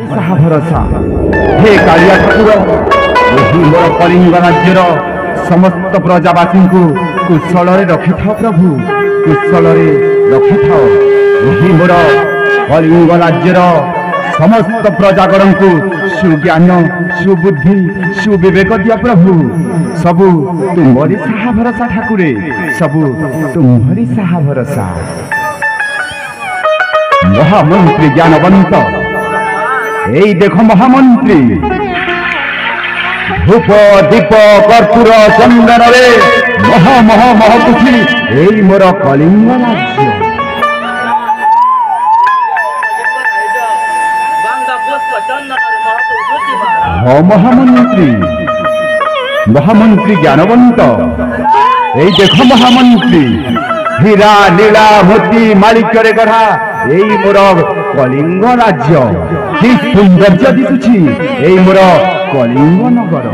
साहा भरोसा हे कालिया ठाकुर यही मोर कलिंग राज्यर समस्त प्रजावासी को कुशल रखि था प्रभु कुशल रखि था यही मोर कलिंग राज्यर समस्त प्रजागण को सुज्ञान सुबुद्धि सुविवेक दिया प्रभु सबु तुम्हारी साहा भरोसा ठाकुरे सबु तुम्हारी साहा भरोसा महामंत्री ज्ञानवंत यही देखो महामंत्री धूप दीप कर्पूर चंदन रे मह मह महकुची यही मोर कलिंग राज्य महामंत्री महामंत्री ज्ञानवंत यही देख महामंत्री हीरा नीला मोती माणिक्य गढ़ा यही मोर कलिंग राज्य कि सौंदर्य दिशुची यही मोर कलिंग नगर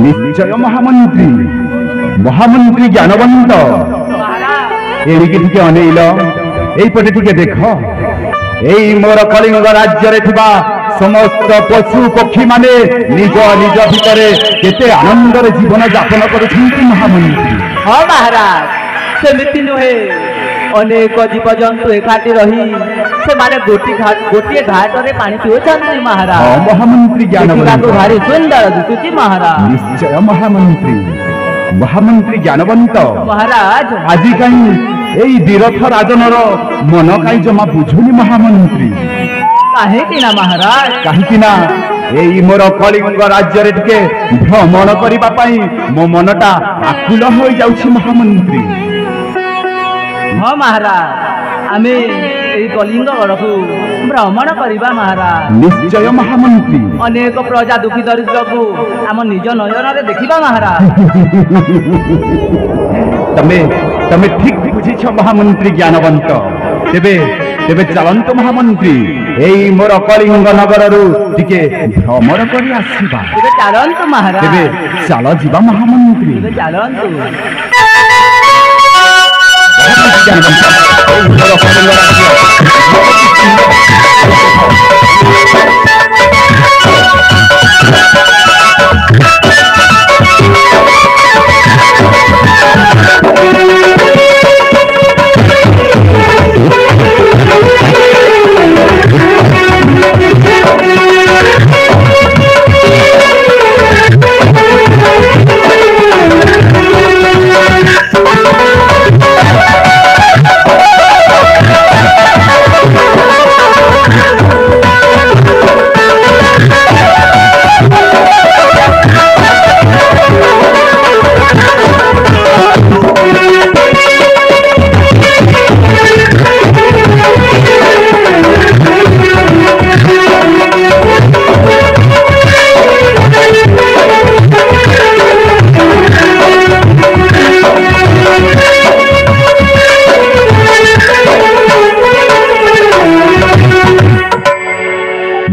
निश्चय महामंत्री महामंत्री ज्ञानवंत एणिकी अनेल एपटे टिके देख एई मोर कलिंग राज्य समस्त पशु पक्षी माने निज निज भितर केते आनंदर जीवन यापन करुछन्ति महामंत्री। हाँ महाराज सेमिति नुहे अनेक जीव जंतु एकाठी रही से माने गोटे घाट रे पानी पिउछन्ति महाराज। हाँ महामंत्री ज्ञानवंत भारी सुंदर दिसुछि महाराज। निश्चय महामंत्री महामंत्री ज्ञानवंत महाराज आज कहीं एई दीरथ राजनर मन कहीं जमा बुझुनी महामंत्री काहेकि ना महाराज कहीं ना एई मोर कलिंग राज्य रे टिके भ्रमण करिबा पई मो मनटा आकुल होई जाउछि महामंत्री। हाँ महाराज आमे एई कलिंग गढ़कु भ्रमण करिबा महाराज। निश्चय महामंत्री अनेक प्रजा दुखी दरिद्र को आम निज नयन रे देखिबा महाराज। तमे ठीक बुझिछ महामंत्री ज्ञानवंत तेबे तेबे चलंत महामंत्री एई मोर कलिंग नगर रु टिके भ्रमण करि आसीबा। तेबे चलंत महाराज तेबे चल जीवा महामंत्री तेबे चलंत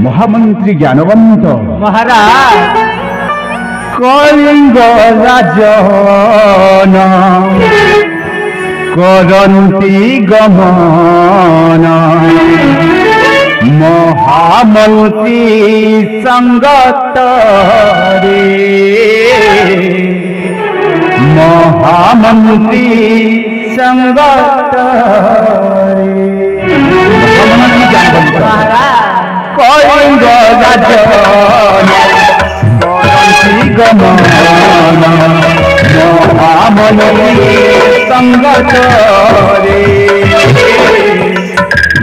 महामंत्री ज्ञानवंत महाराज कलिंग राजन करन्ति गमन महामंत्री संगत रे महामंत्री संगत रे महामंत्री ज्ञानवंत कलिंग राजन करन्ति गमन महामंत्री संगत रे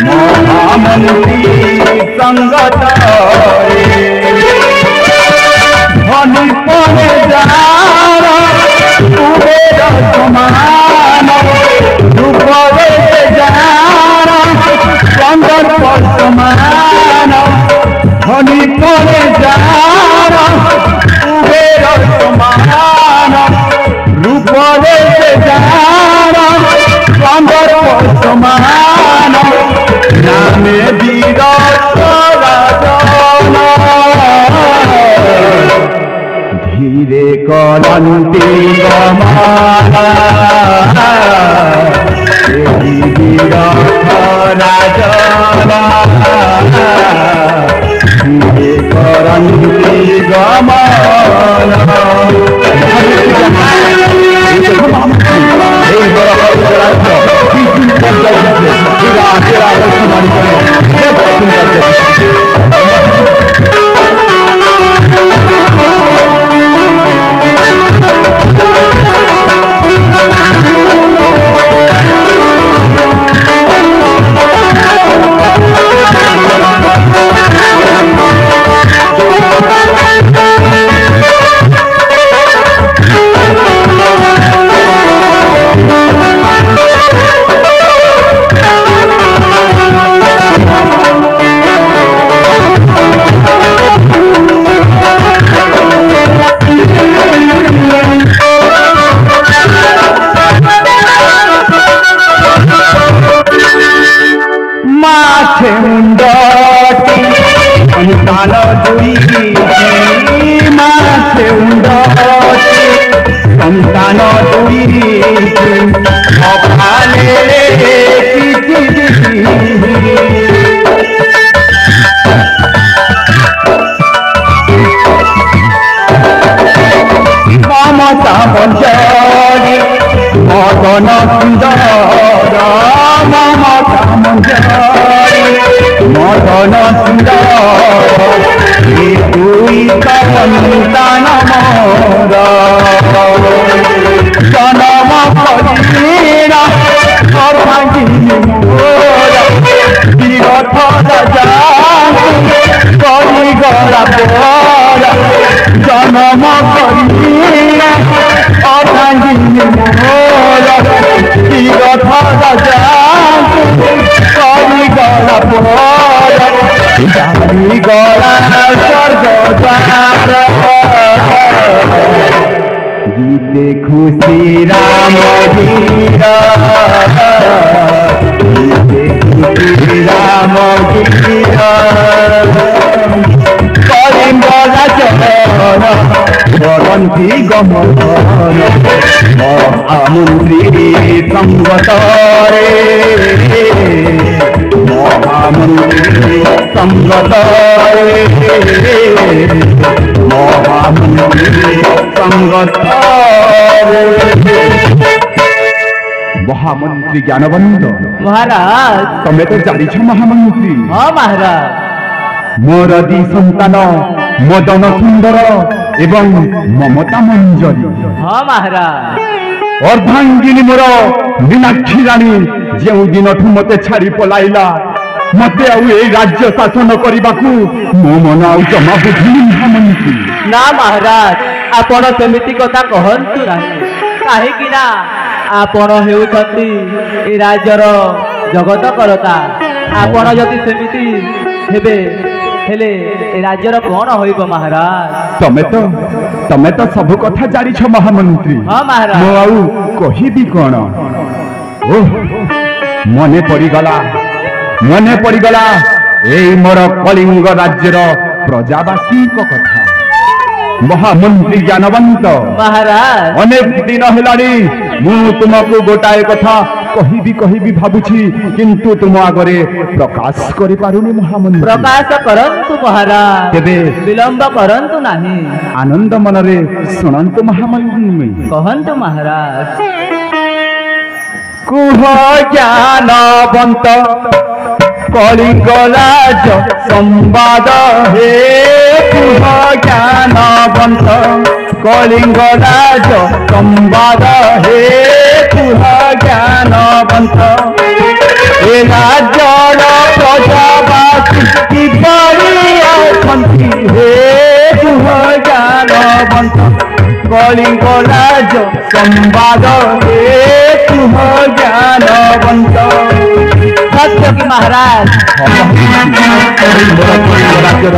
महामंत्री संगत रे धनी पने जारा कुबेर समान रूपरे जारा संदर्भ समान धनी पने जारा कुबेर समान रूपरे जारा संदर्भ समान नामे वीर राजन धीरे करन्ति गमन କରନ୍ତି ଗମନ সন্তান দুই মাসে উন্নতি সন্তান দুই অভালে মমতা মঞ্জরি মদন সুন্দর মমতা মঞ্জরি মদন সুন্দর দুই সন্তান মর জনম করিরা অভাগী মোর তীরথ রাজা করিগলা পর জনম করিরা অভাগী মোর তীরথ রাজা করিগলা পর জানি গলা স্বর্গ দ্বার গীতে খুশি রাম ধীর গীতে খুশি রাম ধীর কলিঙ্গ রাজন করন্তি গমন মহামন্ত্রী সঙ্গতরে মহামন্ত্রী সঙ্গতরে মহামন্ত্রী সঙ্গতরে মহামন্ত্রী জ্ঞানবন্ত মহারাজ তুমি তো জানিছ মহামন্ত্রী হ্যাঁ মহারাজ মোর ଦି সন্তান মদন সুন্দর এবং মমতা মঞ্জরি হ্যাঁ মহারাজ অর্ধাঙ্গিনী মোর মীনাক্ষী রানী ଯେଉଁ ଦିନଠୁ ମତେ ଛାଡ଼ି ପଳାଇଲା ମତେ ଆଉ ଏଇ ରାଜ୍ୟ ଶାସନ କରିବାକୁ ମୋ ମନ ଆଉ ଜମା ବୁଝୁନି ମହାମନ୍ତ୍ରୀ। ନା ମହାରାଜ ଆପଣ ସେମିତି କଥା କହନ୍ତୁ ନାହିଁ କାହିଁକି ନା ଆପଣ ହେଉଛନ୍ତି ଏ ରାଜ୍ୟର ଜଗତ କରତା ଆପଣ ଯଦି ସେମିତି ହେବେ ହେଲେ ଏ ରାଜ୍ୟର କଣ ହୋଇବ ମହାରାଜ। ତମେ ତ ସବୁ କଥା ଜାଣିଛ ମହାମନ୍ତ୍ରୀ। ହଁ ମହାରାଜ ମୁଁ ଆଉ କହିବି କଣ। ଓଃ ମନେ ପଡ଼ିଗଲା ଏଇ ମୋର କଳିଙ୍ଗ ରାଜ୍ୟର ପ୍ରଜାବାସୀଙ୍କ କଥା। ମହାମନ୍ତ୍ରୀ ଜ୍ଞାନବନ୍ତ ମହାରାଜ ଅନେକ ଦିନ ହେଲାଣି ମୁଁ ତୁମକୁ ଗୋଟାଏ କଥା କହିବି ଭାବୁଛି କିନ୍ତୁ ତୁମ ଆଗରେ ପ୍ରକାଶ କରିପାରୁନି ମହାମନ୍ତ୍ରୀ। ପ୍ରକାଶ କରନ୍ତୁ ମହାରାଜ ତେବେ ବିଳମ୍ବ କରନ୍ତୁ ନାହିଁ ଆନନ୍ଦ ମନରେ ଶୁଣନ୍ତୁ ମହାମନ୍ତ୍ରୀ। କହନ୍ତୁ ମହାରାଜ। କୁହ ଜ୍ଞାନବନ୍ତ କଳିଙ୍ଗ ରାଜ ସମ୍ବାଦ ହେ କୁହ ଜ୍ଞାନବନ୍ତ କଳିଙ୍ଗ ରାଜ ସମ୍ବାଦ ହେ କୁହ ଜ୍ଞାନବନ୍ତ ଏ ରାଜ୍ୟର ପ୍ରଜାବାସୀ କିପରି ଅଛନ୍ତି ହେ କୁହ ଜ୍ଞାନବନ୍ତ କଳିଙ୍ଗ ରାଜ ସମ୍ବାଦ ହେ କୁହ ଜ୍ଞାନବନ୍ତ। सत्य की महाराज राज्यर